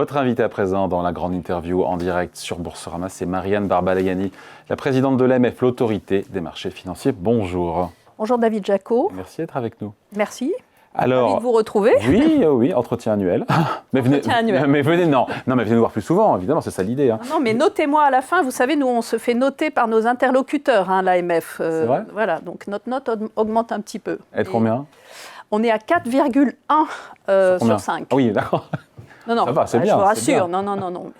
Votre invitée à présent dans la grande interview en direct sur Boursorama, c'est Marianne Barbalayani, la présidente de l'AMF, l'autorité des marchés financiers. Bonjour. Bonjour David Jacot. Merci d'être avec nous. Merci. Alors, ravi de vous retrouver. Oui, entretien annuel. Mais venez nous voir plus souvent, évidemment, c'est ça l'idée. Non, mais notez-moi à la fin. Vous savez, nous, on se fait noter par nos interlocuteurs, l'AMF. C'est vrai ? Voilà, donc notre note augmente un petit peu. Et combien ? On est à 4,1 sur 5. Ah oui, d'accord. Non, ça va, c'est bien. Je vous rassure. Non.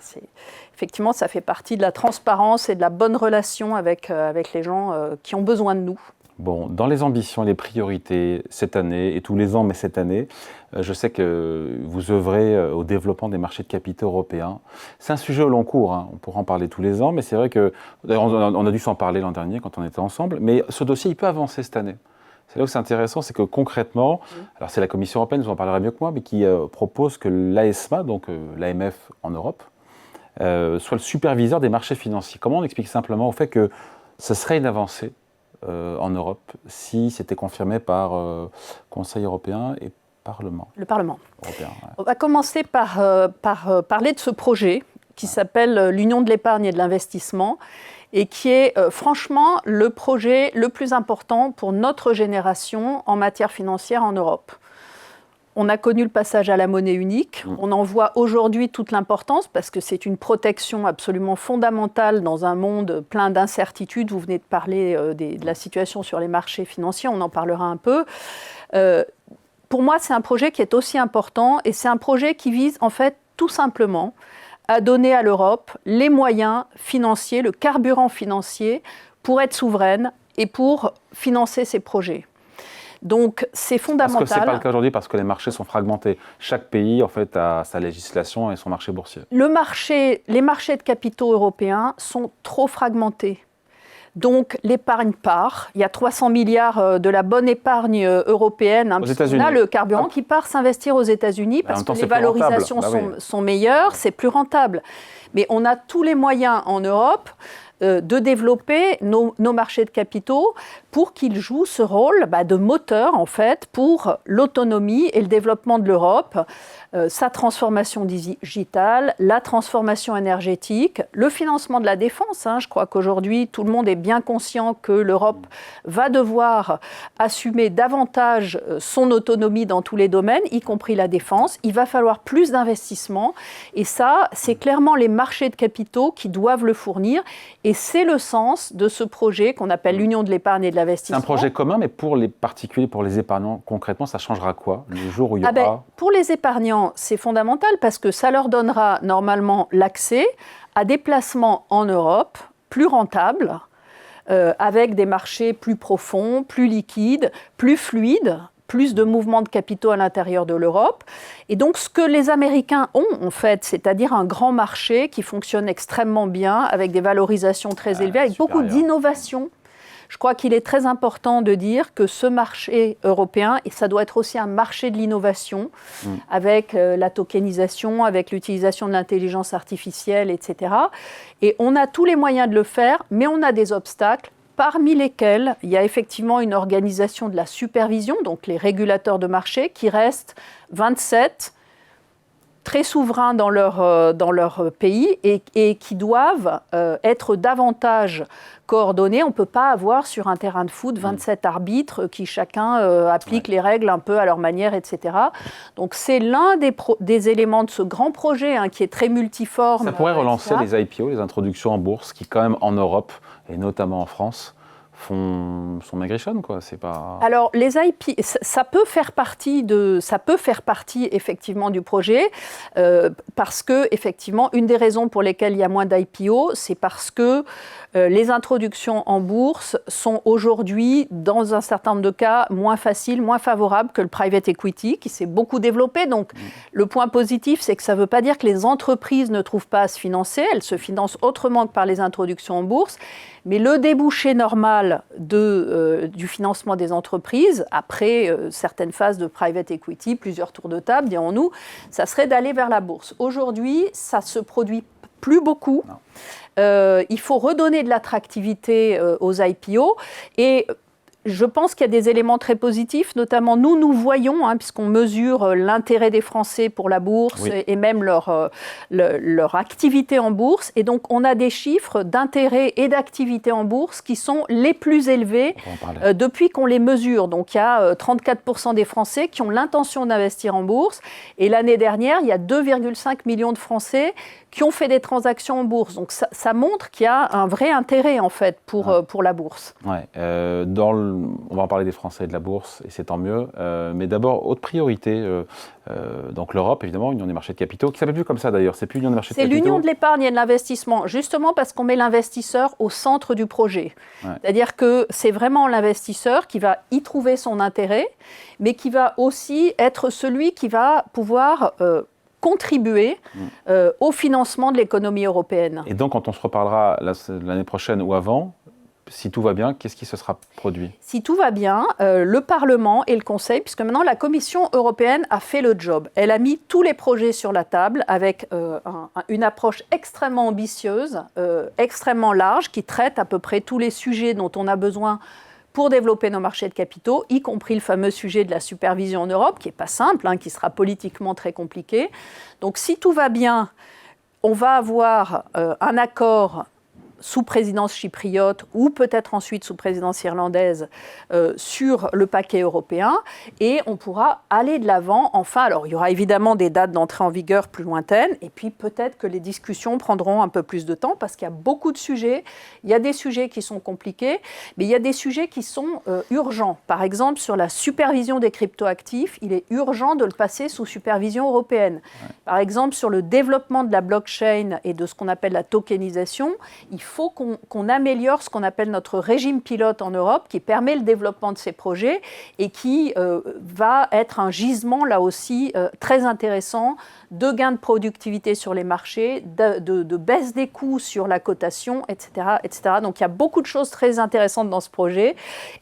Effectivement, ça fait partie de la transparence et de la bonne relation avec les gens qui ont besoin de nous. Bon, dans les ambitions et les priorités cette année, et tous les ans, mais cette année, je sais que vous œuvrez au développement des marchés de capitaux européens. C'est un sujet au long cours, on pourra en parler tous les ans, mais c'est vrai que, d'ailleurs, on a dû s'en parler l'an dernier quand on était ensemble, mais ce dossier, il peut avancer cette année. C'est là où c'est intéressant, c'est que concrètement, alors c'est la Commission européenne, vous en parlerez mieux que moi, mais qui propose que l'AESMA, donc l'AMF en Europe, soit le superviseur des marchés financiers. Comment on explique simplement au fait que ce serait une avancée en Europe si c'était confirmé par Conseil européen et Parlement. Le Parlement européen. Ouais. On va commencer par parler de ce projet qui s'appelle l'Union de l'épargne et de l'investissement et qui est franchement le projet le plus important pour notre génération en matière financière en Europe. On a connu le passage à la monnaie unique. On en voit aujourd'hui toute l'importance parce que c'est une protection absolument fondamentale dans un monde plein d'incertitudes. Vous venez de parler de la situation sur les marchés financiers, on en parlera un peu. Pour moi, c'est un projet qui est aussi important et c'est un projet qui vise en fait tout simplement à donner à l'Europe les moyens financiers, le carburant financier pour être souveraine et pour financer ses projets. Donc, c'est fondamental. Parce que ce n'est pas le cas aujourd'hui parce que les marchés sont fragmentés. Chaque pays, en fait, a sa législation et son marché boursier. Les marchés de capitaux européens sont trop fragmentés. Donc, l'épargne part. Il y a 300 milliards de la bonne épargne européenne. Aux États-Unis. On a le carburant qui part s'investir aux États-Unis parce que les valorisations sont meilleures, c'est plus rentable. Mais on a tous les moyens en Europe de développer nos marchés de capitaux pour qu'ils jouent ce rôle de moteur, en fait, pour l'autonomie et le développement de l'Europe, sa transformation digitale, la transformation énergétique, le financement de la défense. Je crois qu'aujourd'hui, tout le monde est bien conscient que l'Europe va devoir assumer davantage son autonomie dans tous les domaines, y compris la défense. Il va falloir plus d'investissements. Et ça, c'est clairement les marchés de capitaux qui doivent le fournir. Et c'est le sens de ce projet qu'on appelle l'Union de l'épargne et de l'investissement. C'est un projet commun, mais pour les particuliers, pour les épargnants, concrètement, ça changera quoi le jour où il y aura... Pour les épargnants, c'est fondamental parce que ça leur donnera normalement l'accès à des placements en Europe plus rentables, avec des marchés plus profonds, plus liquides, plus fluides, plus de mouvements de capitaux à l'intérieur de l'Europe. Et donc, ce que les Américains ont, en fait, c'est-à-dire un grand marché qui fonctionne extrêmement bien, avec des valorisations très élevées, avec beaucoup d'innovation. Je crois qu'il est très important de dire que ce marché européen, et ça doit être aussi un marché de l'innovation, avec la tokenisation, avec l'utilisation de l'intelligence artificielle, etc. Et on a tous les moyens de le faire, mais on a des obstacles, parmi lesquels il y a effectivement une organisation de la supervision, donc les régulateurs de marché, qui restent 27, très souverains dans leur pays et qui doivent être davantage coordonnés. On ne peut pas avoir sur un terrain de foot 27 arbitres qui chacun appliquent les règles un peu à leur manière, etc. Donc c'est l'un des éléments de ce grand projet qui est très multiforme. Ça pourrait relancer les IPO, les introductions en bourse, qui quand même en Europe, et notamment en France, sont maigrichonnes, quoi. C'est pas... Alors, les IP, ça peut faire partie effectivement du projet, parce que, effectivement, une des raisons pour lesquelles il y a moins d'IPO, c'est parce que les introductions en bourse sont aujourd'hui, dans un certain nombre de cas, moins faciles, moins favorables que le private equity, qui s'est beaucoup développé. Donc, le point positif, c'est que ça ne veut pas dire que les entreprises ne trouvent pas à se financer. Elles se financent autrement que par les introductions en bourse. Mais le débouché normal du financement des entreprises, après certaines phases de private equity, plusieurs tours de table, dirons-nous, ça serait d'aller vers la bourse. Aujourd'hui, ça ne se produit plus beaucoup. Il faut redonner de l'attractivité aux IPO. Et je pense qu'il y a des éléments très positifs, notamment nous voyons, puisqu'on mesure l'intérêt des Français pour la bourse oui. et même leur activité en bourse. Et donc, on a des chiffres d'intérêt et d'activité en bourse qui sont les plus élevés depuis qu'on les mesure. Donc, il y a 34% des Français qui ont l'intention d'investir en bourse. Et l'année dernière, il y a 2,5 millions de Français qui ont fait des transactions en bourse. Donc, ça montre qu'il y a un vrai intérêt, en fait, pour la bourse. Ouais. On va en parler des Français et de la bourse, et c'est tant mieux. Mais d'abord, autre priorité, donc l'Europe, évidemment, Union des marchés de capitaux, qui ne s'appelle plus comme ça d'ailleurs, c'est plus Union des marchés de capitaux. C'est l'Union de l'épargne et de l'investissement, justement parce qu'on met l'investisseur au centre du projet. Ouais. C'est-à-dire que c'est vraiment l'investisseur qui va y trouver son intérêt, mais qui va aussi être celui qui va pouvoir contribuer au financement de l'économie européenne. Et donc, quand on se reparlera l'année prochaine ou avant, si tout va bien, qu'est-ce qui se sera produit ? Si tout va bien, le Parlement et le Conseil, puisque maintenant la Commission européenne a fait le job. Elle a mis tous les projets sur la table avec une approche extrêmement ambitieuse, extrêmement large, qui traite à peu près tous les sujets dont on a besoin pour développer nos marchés de capitaux, y compris le fameux sujet de la supervision en Europe, qui n'est pas simple, qui sera politiquement très compliqué. Donc si tout va bien, on va avoir un accord sous présidence chypriote ou peut-être ensuite sous présidence irlandaise sur le paquet européen et on pourra aller de l'avant. Enfin, alors il y aura évidemment des dates d'entrée en vigueur plus lointaines et puis peut-être que les discussions prendront un peu plus de temps parce qu'il y a beaucoup de sujets. Il y a des sujets qui sont compliqués, mais il y a des sujets qui sont urgents. Par exemple, sur la supervision des cryptoactifs, il est urgent de le passer sous supervision européenne. Ouais. Par exemple, sur le développement de la blockchain et de ce qu'on appelle la tokenisation, il faut qu'on améliore ce qu'on appelle notre régime pilote en Europe, qui permet le développement de ces projets et qui va être un gisement, là aussi, très intéressant de gains de productivité sur les marchés, de baisse des coûts sur la cotation, etc., etc. Donc, il y a beaucoup de choses très intéressantes dans ce projet.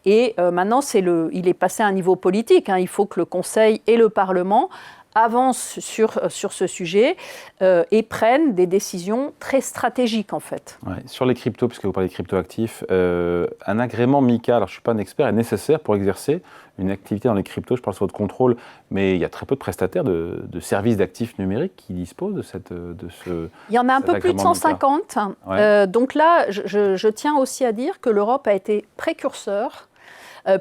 Et maintenant, il est passé à un niveau politique. Il faut que le Conseil et le Parlement avancent sur ce sujet et prennent des décisions très stratégiques, en fait. Ouais, sur les cryptos, puisque vous parlez de cryptoactifs, un agrément MiCA, alors je ne suis pas un expert, est nécessaire pour exercer une activité dans les cryptos. Je parle sur votre contrôle, mais il y a très peu de prestataires de services d'actifs numériques qui disposent de ce. Il y en a un peu plus de 150. Ouais. Donc là, je tiens aussi à dire que l'Europe a été précurseur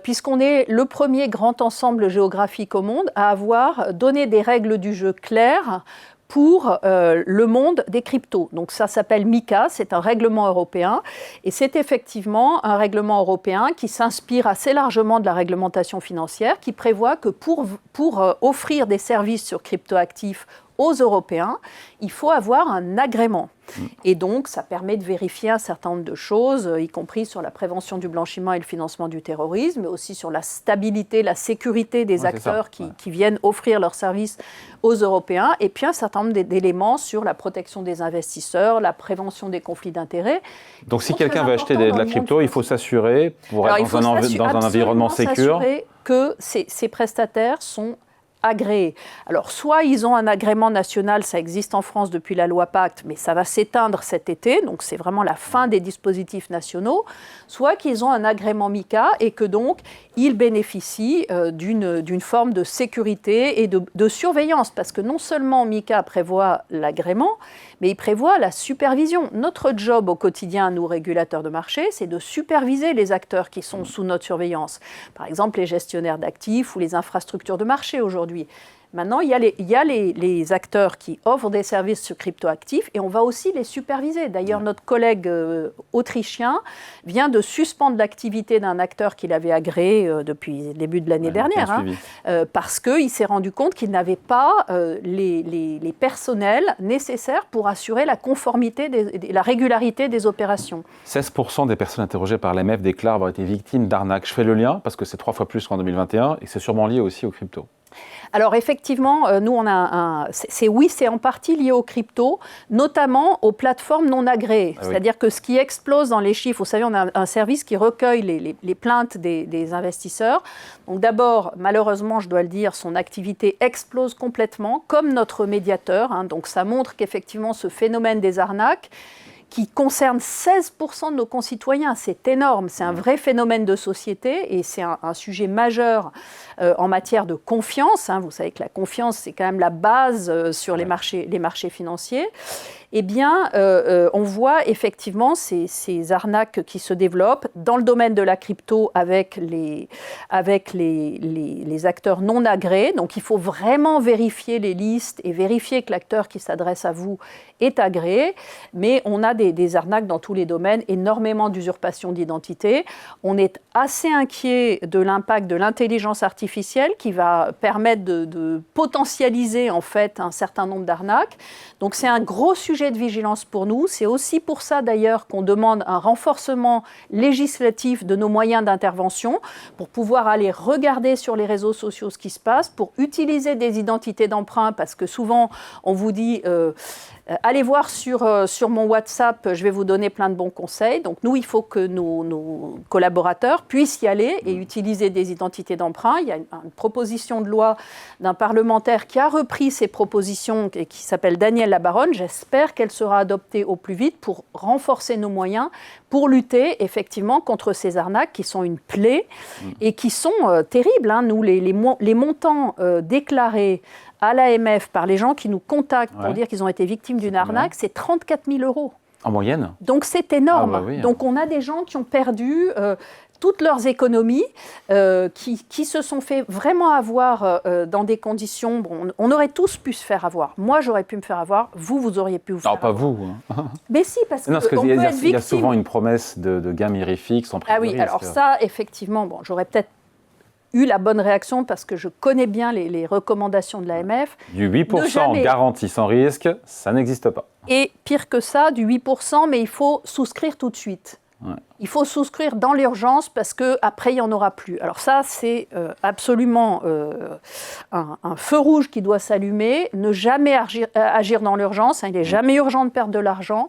puisqu'on est le premier grand ensemble géographique au monde à avoir donné des règles du jeu claires pour le monde des cryptos. Donc ça s'appelle MiCA, c'est un règlement européen, et c'est effectivement un règlement européen qui s'inspire assez largement de la réglementation financière, qui prévoit que pour offrir des services sur cryptoactifs aux Européens, il faut avoir un agrément. Et donc, ça permet de vérifier un certain nombre de choses, y compris sur la prévention du blanchiment et le financement du terrorisme, mais aussi sur la stabilité, la sécurité des acteurs qui viennent offrir leurs services aux Européens, et puis un certain nombre d'éléments sur la protection des investisseurs, la prévention des conflits d'intérêts. Donc, si quelqu'un veut acheter de la crypto, il faut s'assurer, pour être dans un environnement sécure, que ces prestataires sont agréés. Alors, soit ils ont un agrément national, ça existe en France depuis la loi Pacte, mais ça va s'éteindre cet été, donc c'est vraiment la fin des dispositifs nationaux, soit qu'ils ont un agrément MiCA et que donc ils bénéficient d'une forme de sécurité et de surveillance, parce que non seulement MiCA prévoit l'agrément, mais il prévoit la supervision. Notre job au quotidien, nous, régulateurs de marché, c'est de superviser les acteurs qui sont sous notre surveillance. Par exemple, les gestionnaires d'actifs ou les infrastructures de marché aujourd'hui. Maintenant, il y a les acteurs qui offrent des services sur cryptoactifs et on va aussi les superviser. D'ailleurs, notre collègue autrichien vient de suspendre l'activité d'un acteur qu'il avait agréé depuis le début de l'année dernière, parce qu'il s'est rendu compte qu'il n'avait pas les personnels nécessaires pour assurer la conformité, la régularité des opérations. 16% des personnes interrogées par l'AMF déclarent avoir été victimes d'arnaques. Je fais le lien parce que c'est 3 fois plus qu'en 2021 et c'est sûrement lié aussi aux cryptos. Alors effectivement, nous on a c'est en partie lié aux cryptos, notamment aux plateformes non agréées. C'est-à-dire que ce qui explose dans les chiffres, vous savez, on a un service qui recueille les plaintes des investisseurs. Donc d'abord, malheureusement, je dois le dire, son activité explose complètement, comme notre médiateur. Donc ça montre qu'effectivement ce phénomène des arnaques, qui concerne 16% de nos concitoyens. C'est énorme, c'est un vrai phénomène de société et c'est un sujet majeur en matière de confiance. Vous savez que la confiance, c'est quand même la base sur les marchés financiers. Eh bien, on voit effectivement ces arnaques qui se développent dans le domaine de la crypto avec les acteurs non agréés. Donc, il faut vraiment vérifier les listes et vérifier que l'acteur qui s'adresse à vous est agréé. Mais on a des arnaques dans tous les domaines, énormément d'usurpation d'identité. On est assez inquiet de l'impact de l'intelligence artificielle qui va permettre de potentialiser en fait un certain nombre d'arnaques. Donc, c'est un gros sujet de vigilance pour nous. C'est aussi pour ça d'ailleurs qu'on demande un renforcement législatif de nos moyens d'intervention pour pouvoir aller regarder sur les réseaux sociaux ce qui se passe, pour utiliser des identités d'emprunt parce que souvent on vous dit allez voir sur mon WhatsApp, je vais vous donner plein de bons conseils. Donc nous, il faut que nos collaborateurs puissent y aller et utiliser des identités d'emprunt. Il y a une proposition de loi d'un parlementaire qui a repris ces propositions et qui s'appelle Daniel Labaronne. J'espère qu'elle sera adoptée au plus vite pour renforcer nos moyens, pour lutter effectivement contre ces arnaques qui sont une plaie et qui sont terribles. Nous, les montants déclarés à l'AMF par les gens qui nous contactent pour dire qu'ils ont été victimes d'une arnaque, c'est 34 000 €. En moyenne ? Donc c'est énorme. Ah bah oui, Donc on a des gens qui ont perdu toutes leurs économies, qui se sont fait vraiment avoir dans des conditions... Bon, on aurait tous pu se faire avoir. Moi, j'aurais pu me faire avoir. Vous auriez pu vous faire avoir. Non, pas vous. Mais si, parce qu'on peut être victime. Il y a souvent une promesse de gains mirifiques sans prise de risque. Alors ça, effectivement, j'aurais peut-être eu la bonne réaction parce que je connais bien les recommandations de l'AMF. Du 8% garantie sans risque, ça n'existe pas. Et pire que ça, du 8%, mais il faut souscrire tout de suite. Ouais. Il faut souscrire dans l'urgence parce qu'après, il n'y en aura plus. Alors ça, c'est absolument un feu rouge qui doit s'allumer. Ne jamais agir dans l'urgence. Il n'est jamais urgent de perdre de l'argent.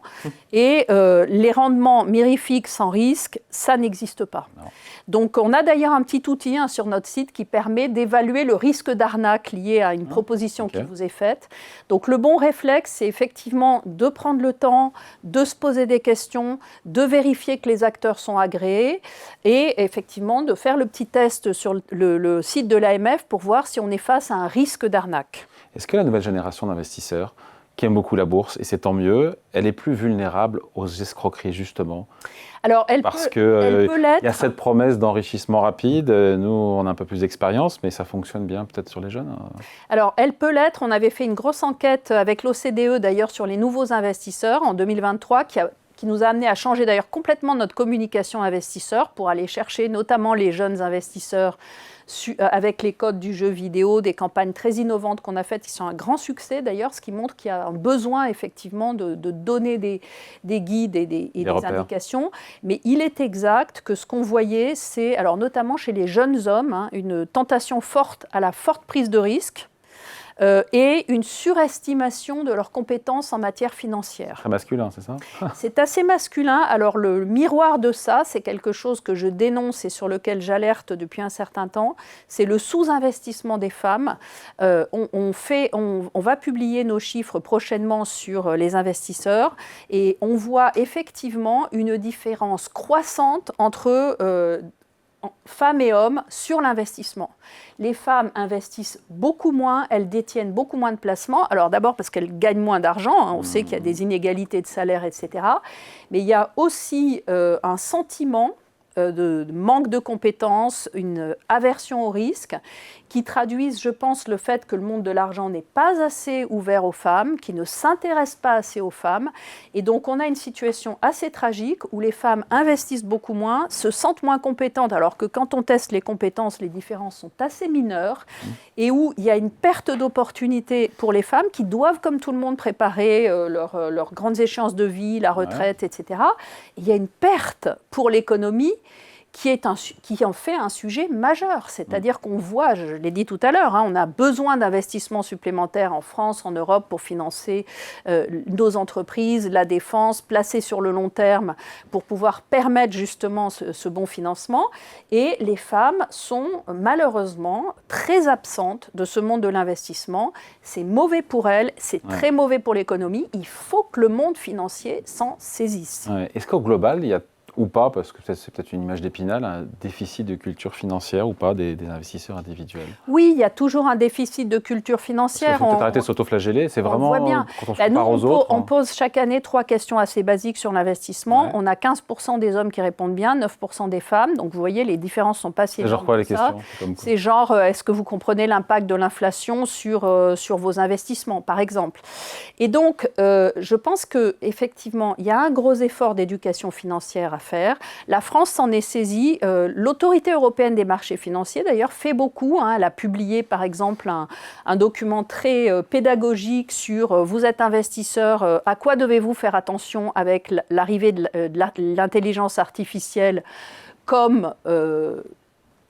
Et les rendements mirifiques sans risque, ça n'existe pas. Non. Donc, on a d'ailleurs un petit outil sur notre site qui permet d'évaluer le risque d'arnaque lié à une proposition qui vous est faite. Donc, le bon réflexe, c'est effectivement de prendre le temps, de se poser des questions, de vérifier que les acteurs sont agréés et effectivement de faire le petit test sur le site de l'AMF pour voir si on est face à un risque d'arnaque. Est-ce que la nouvelle génération d'investisseurs qui aime beaucoup la bourse, et c'est tant mieux, elle est plus vulnérable aux escroqueries justement? Alors, Parce qu'il y a cette promesse d'enrichissement rapide. Nous, on a un peu plus d'expérience, mais ça fonctionne bien peut-être sur les jeunes. Alors, elle peut l'être. On avait fait une grosse enquête avec l'OCDE, d'ailleurs, sur les nouveaux investisseurs en 2023, qui nous a amené à changer d'ailleurs complètement notre communication investisseur pour aller chercher notamment les jeunes investisseurs avec les codes du jeu vidéo, des campagnes très innovantes qu'on a faites qui sont un grand succès d'ailleurs, ce qui montre qu'il y a un besoin effectivement de donner des guides et des indications. Mais il est exact que ce qu'on voyait, c'est, alors notamment chez les jeunes hommes, une tentation forte à la forte prise de risque. Et une surestimation de leurs compétences en matière financière. Très masculin, c'est ça? C'est assez masculin. Alors le miroir de ça, c'est quelque chose que je dénonce et sur lequel j'alerte depuis un certain temps, c'est le sous-investissement des femmes. On va publier nos chiffres prochainement sur les investisseurs et on voit effectivement une différence croissante entre femmes et hommes sur l'investissement. Les femmes investissent beaucoup moins, elles détiennent beaucoup moins de placements. Alors d'abord parce qu'elles gagnent moins d'argent, on sait qu'il y a des inégalités de salaire, etc. Mais il y a aussi un sentiment de manque de compétences, une aversion au risque, qui traduisent, je pense, le fait que le monde de l'argent n'est pas assez ouvert aux femmes, qui ne s'intéresse pas assez aux femmes. Et donc, on a une situation assez tragique où les femmes investissent beaucoup moins, se sentent moins compétentes, alors que quand on teste les compétences, les différences sont assez mineures, et où il y a une perte d'opportunités pour les femmes qui doivent, comme tout le monde, préparer leurs grandes échéances de vie, la retraite, etc. Et il y a une perte pour l'économie qui en fait un sujet majeur. C'est-à-dire qu'on voit, je l'ai dit tout à l'heure, on a besoin d'investissements supplémentaires en France, en Europe, pour financer nos entreprises, la défense, placer sur le long terme pour pouvoir permettre justement ce bon financement. Et les femmes sont malheureusement très absentes de ce monde de l'investissement. C'est mauvais pour elles, c'est très mauvais pour l'économie. Il faut que le monde financier s'en saisisse. Ouais. Est-ce qu'au global, il y a ou pas, parce que c'est peut-être une image d'Épinal, un déficit de culture financière ou pas des investisseurs individuels? Oui, il y a toujours un déficit de culture financière. Il faut peut-être arrêter de s'autoflageller, c'est vraiment, voit bien. Quand on se compare aux autres... On pose chaque année 3 questions assez basiques sur l'investissement. Ouais. On a 15% des hommes qui répondent bien, 9% des femmes. Donc vous voyez, les différences ne sont pas si énormes. C'est genre quoi les questions? C'est genre, est-ce que vous comprenez l'impact de l'inflation sur vos investissements, par exemple? Et donc, je pense qu'effectivement, il y a un gros effort d'éducation financière à faire. La France s'en est saisie. L'autorité européenne des marchés financiers, d'ailleurs, fait beaucoup. Elle a publié, par exemple, un document très pédagogique sur vous êtes investisseur, à quoi devez-vous faire attention avec l'arrivée de l'intelligence artificielle comme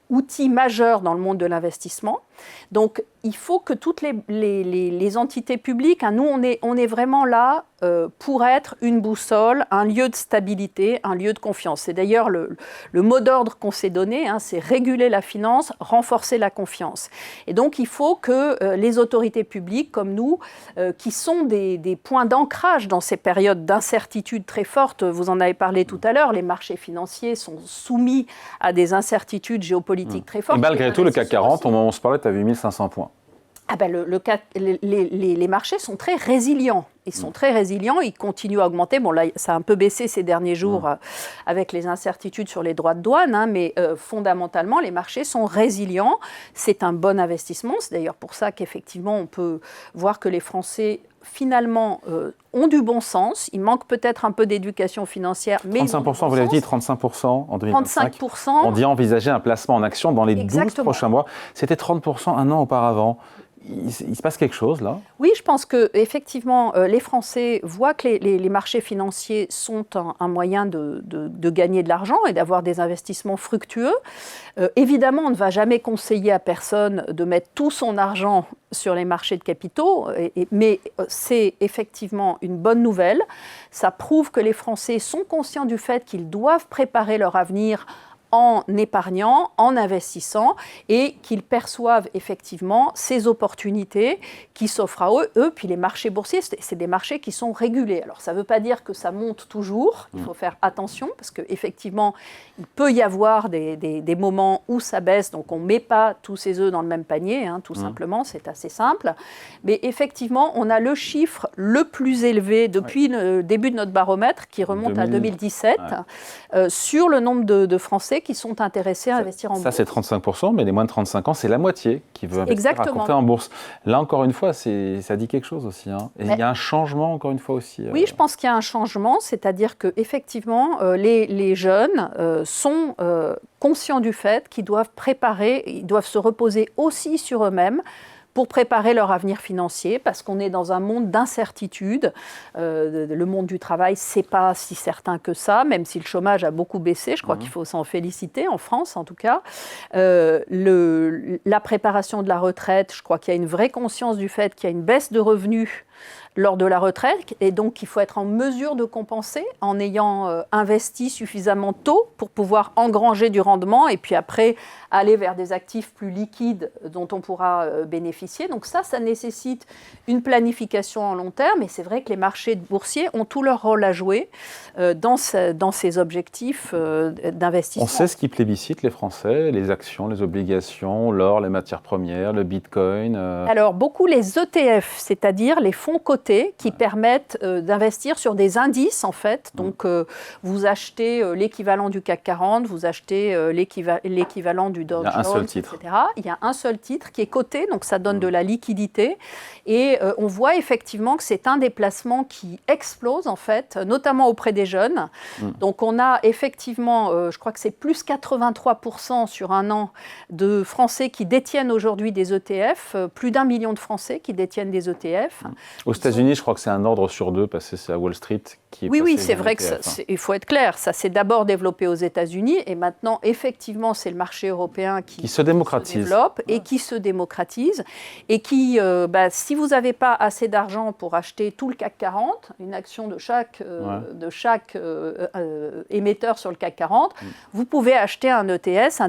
outil majeur dans le monde de l'investissement. Donc, il faut que toutes les entités publiques, nous, on est vraiment là pour être une boussole, un lieu de stabilité, un lieu de confiance. C'est d'ailleurs le mot d'ordre qu'on s'est donné, c'est réguler la finance, renforcer la confiance. Et donc, il faut que les autorités publiques, comme nous, qui sont des points d'ancrage dans ces périodes d'incertitude très fortes, vous en avez parlé tout à l'heure, les marchés financiers sont soumis à des incertitudes géopolitiques très fortes. Et malgré tout, le CAC 40, on se parlait, tu as vu 1500 points. Les marchés sont très résilients. Ils sont très résilients, ils continuent à augmenter. Bon, là, ça a un peu baissé ces derniers jours avec les incertitudes sur les droits de douane, mais fondamentalement, les marchés sont résilients. C'est un bon investissement. C'est d'ailleurs pour ça qu'effectivement, on peut voir que les Français, finalement, ont du bon sens. Il manque peut-être un peu d'éducation financière. Mais 35%, vous l'avez dit, 35% en 2025. 35%. On dit envisager un placement en action dans les Exactement. 12 prochains mois. C'était 30% un an auparavant. Il se passe quelque chose, là? Oui, je pense qu'effectivement, les Français voient que les marchés financiers sont un moyen de gagner de l'argent et d'avoir des investissements fructueux. Évidemment, on ne va jamais conseiller à personne de mettre tout son argent sur les marchés de capitaux, mais c'est effectivement une bonne nouvelle. Ça prouve que les Français sont conscients du fait qu'ils doivent préparer leur avenir en épargnant, en investissant, et qu'ils perçoivent effectivement ces opportunités qui s'offrent à eux. Puis les marchés boursiers, c'est des marchés qui sont régulés. Alors ça ne veut pas dire que ça monte toujours, il faut faire attention, parce qu'effectivement, il peut y avoir des moments où ça baisse, donc on ne met pas tous ses œufs dans le même panier, tout simplement, c'est assez simple. Mais effectivement, on a le chiffre le plus élevé depuis le début de notre baromètre, qui remonte à 2017, sur le nombre de Français qui sont intéressés à investir en bourse. Ça, c'est 35%, mais les moins de 35 ans, c'est la moitié qui veut investir à court terme en bourse. Là, encore une fois, ça dit quelque chose aussi. Et il y a un changement, encore une fois, aussi. Oui, je pense qu'il y a un changement, c'est-à-dire qu'effectivement, les jeunes sont conscients du fait qu'ils doivent ils doivent se reposer aussi sur eux-mêmes pour préparer leur avenir financier, parce qu'on est dans un monde d'incertitude. Le monde du travail, c'est pas si certain que ça, même si le chômage a beaucoup baissé. Je crois qu'il faut s'en féliciter, en France en tout cas. La préparation de la retraite, je crois qu'il y a une vraie conscience du fait qu'il y a une baisse de revenus lors de la retraite, et donc il faut être en mesure de compenser en ayant investi suffisamment tôt pour pouvoir engranger du rendement et puis après aller vers des actifs plus liquides dont on pourra bénéficier. Donc ça nécessite une planification en long terme, et c'est vrai que les marchés boursiers ont tout leur rôle à jouer dans ces objectifs d'investissement. On sait ce qui plébiscite les Français, les actions, les obligations, l'or, les matières premières, le bitcoin. Alors beaucoup les ETF, c'est-à-dire les fonds cotés qui permettent d'investir sur des indices en fait. Donc vous achetez l'équivalent du CAC 40, vous achetez l'équivalent du Dow Jones, etc. Il y a un seul titre qui est coté, donc ça donne de la liquidité. Et on voit effectivement que c'est un des placements qui explose en fait, notamment auprès des jeunes. Donc on a effectivement, je crois que c'est plus 83% sur un an de Français qui détiennent aujourd'hui des ETF, plus d'1 million de Français qui détiennent des ETF. Aux États-Unis, je crois que c'est un ordre sur deux, parce que c'est à Wall Street qui est Oui, passé c'est vers vrai que l'ETF. il faut être clair, ça s'est d'abord développé aux États-Unis et maintenant, effectivement, c'est le marché européen qui se démocratise. développe et qui se démocratise et qui, si vous n'avez pas assez d'argent pour acheter tout le CAC 40, une action de chaque émetteur sur le CAC 40, vous pouvez acheter un ETF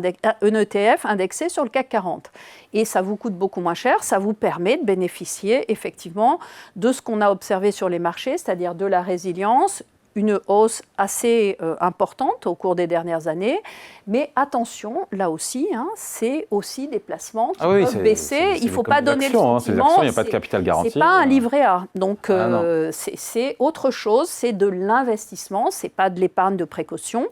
indexé sur le CAC 40. Et ça vous coûte beaucoup moins cher, ça vous permet de bénéficier effectivement de ce qu'on a observé sur les marchés, c'est-à-dire de la résilience, une hausse assez importante au cours des dernières années. Mais attention, là aussi, c'est aussi des placements qui peuvent baisser. Il ne faut pas donner le sentiment. C'est des actions, il n'y a pas de capital garanti. Ce n'est pas un livret A. Donc, c'est autre chose. C'est de l'investissement. Ce n'est pas de l'épargne de précaution.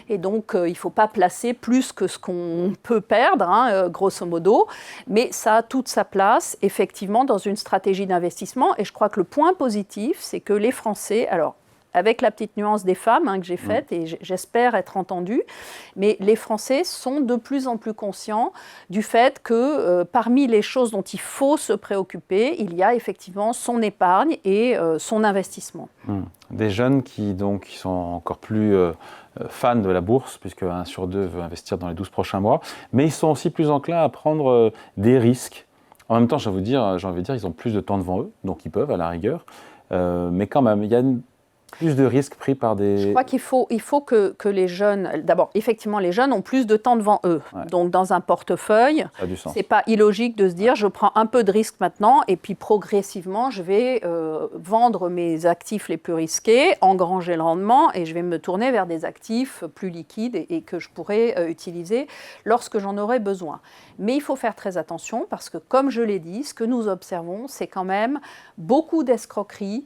Et donc, il ne faut pas placer plus que ce qu'on peut perdre, grosso modo. Mais ça a toute sa place, effectivement, dans une stratégie d'investissement. Et je crois que le point positif, c'est que les Français... Alors, avec la petite nuance des femmes que j'ai faite, et j'espère être entendue, mais les Français sont de plus en plus conscients du fait que parmi les choses dont il faut se préoccuper, il y a effectivement son épargne et son investissement. Des jeunes qui sont encore plus fans de la bourse, puisque 1 sur 2 veut investir dans les 12 prochains mois, mais ils sont aussi plus enclins à prendre des risques. En même temps, j'ai envie de dire, ils ont plus de temps devant eux, donc ils peuvent à la rigueur, mais quand même, il y a plus de risques pris par des... Je crois qu'il faut que les jeunes... D'abord, effectivement, les jeunes ont plus de temps devant eux. Ouais. Donc, dans un portefeuille, ce n'est pas illogique de se dire je prends un peu de risque maintenant et puis progressivement, je vais vendre mes actifs les plus risqués, engranger le rendement et je vais me tourner vers des actifs plus liquides et que je pourrai utiliser lorsque j'en aurai besoin. Mais il faut faire très attention parce que, comme je l'ai dit, ce que nous observons, c'est quand même beaucoup d'escroqueries,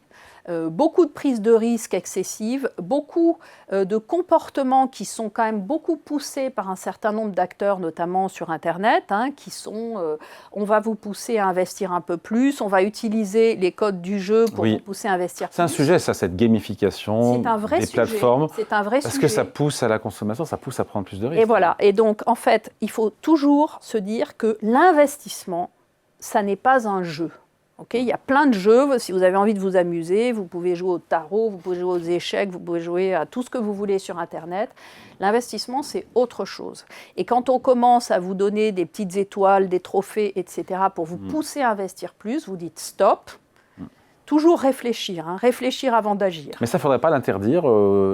beaucoup de prises de risques excessives, beaucoup de comportements qui sont quand même beaucoup poussés par un certain nombre d'acteurs, notamment sur Internet, qui sont on va vous pousser à investir un peu plus, on va utiliser les codes du jeu pour vous pousser à investir plus. C'est un sujet, ça, cette gamification des plateformes. C'est un vrai sujet. Parce que ça pousse à la consommation, ça pousse à prendre plus de risques. Et voilà. Et donc, en fait, il faut toujours se dire que l'investissement, ça n'est pas un jeu. Okay, il y a plein de jeux, si vous avez envie de vous amuser, vous pouvez jouer au tarot, vous pouvez jouer aux échecs, vous pouvez jouer à tout ce que vous voulez sur Internet. L'investissement, c'est autre chose. Et quand on commence à vous donner des petites étoiles, des trophées, etc., pour vous pousser à investir plus, vous dites stop. Toujours réfléchir, réfléchir avant d'agir. Mais ça ne faudrait pas l'interdire,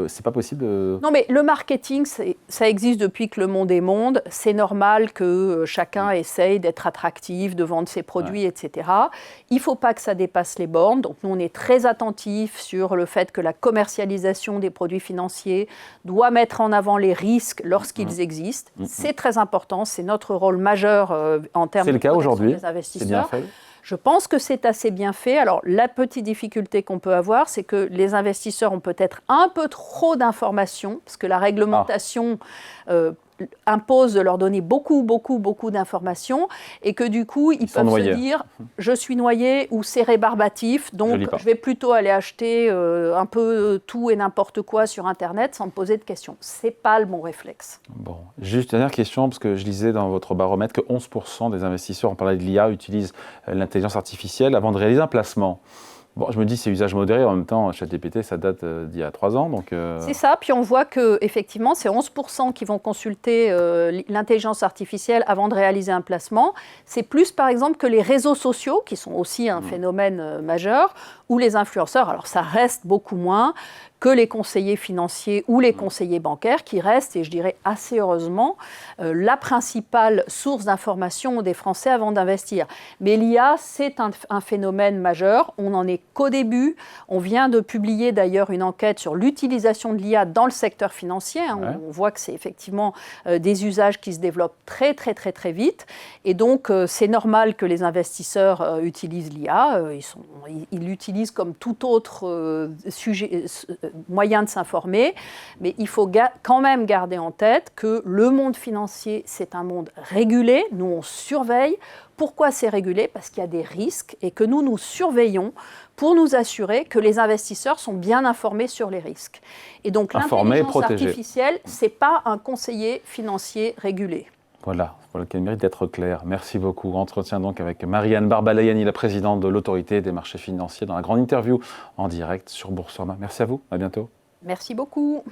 c'est pas possible de... Non, mais le marketing, ça existe depuis que le monde est monde. C'est normal que chacun essaye d'être attractif, de vendre ses produits, etc. Il ne faut pas que ça dépasse les bornes. Donc, nous, on est très attentifs sur le fait que la commercialisation des produits financiers doit mettre en avant les risques lorsqu'ils existent. C'est très important, c'est notre rôle majeur en termes de protection des investisseurs. C'est bien fait. Je pense que c'est assez bien fait. Alors, la petite difficulté qu'on peut avoir, c'est que les investisseurs ont peut-être un peu trop d'informations, parce que la réglementation impose de leur donner beaucoup d'informations, et que du coup, ils peuvent se dire « je suis noyé » ou « c'est rébarbatif », donc je vais plutôt aller acheter un peu tout et n'importe quoi sur Internet sans me poser de questions. Ce n'est pas le bon réflexe. Bon, juste dernière question, parce que je lisais dans votre baromètre que 11% des investisseurs, on parlait de l'IA, utilisent l'intelligence artificielle avant de réaliser un placement. Bon, je me dis, c'est usage modéré. En même temps, ChatGPT, ça date d'il y a 3 ans. Donc C'est ça. Puis on voit qu'effectivement, c'est 11% qui vont consulter l'intelligence artificielle avant de réaliser un placement. C'est plus, par exemple, que les réseaux sociaux, qui sont aussi un phénomène majeur, ou les influenceurs. Alors, ça reste beaucoup moins que les conseillers financiers ou les conseillers bancaires, qui restent, et je dirais assez heureusement, la principale source d'information des Français avant d'investir. Mais l'IA, c'est un phénomène majeur. On n'en est qu'au début. On vient de publier d'ailleurs une enquête sur l'utilisation de l'IA dans le secteur financier. On voit que c'est effectivement des usages qui se développent très vite. Et donc, c'est normal que les investisseurs utilisent l'IA. Ils l'utilisent comme tout autre moyen de s'informer, mais il faut quand même garder en tête que le monde financier, c'est un monde régulé. Nous, on surveille. Pourquoi c'est régulé ? Parce qu'il y a des risques et que nous surveillons pour nous assurer que les investisseurs sont bien informés sur les risques. Et donc, l'intelligence artificielle, ce n'est pas un conseiller financier régulé. Voilà qui mérite d'être clair. Merci beaucoup. Entretien donc avec Marianne Barbalayani, la présidente de l'autorité des marchés financiers, dans la grande interview en direct sur Boursorama. Merci à vous, à bientôt. Merci beaucoup.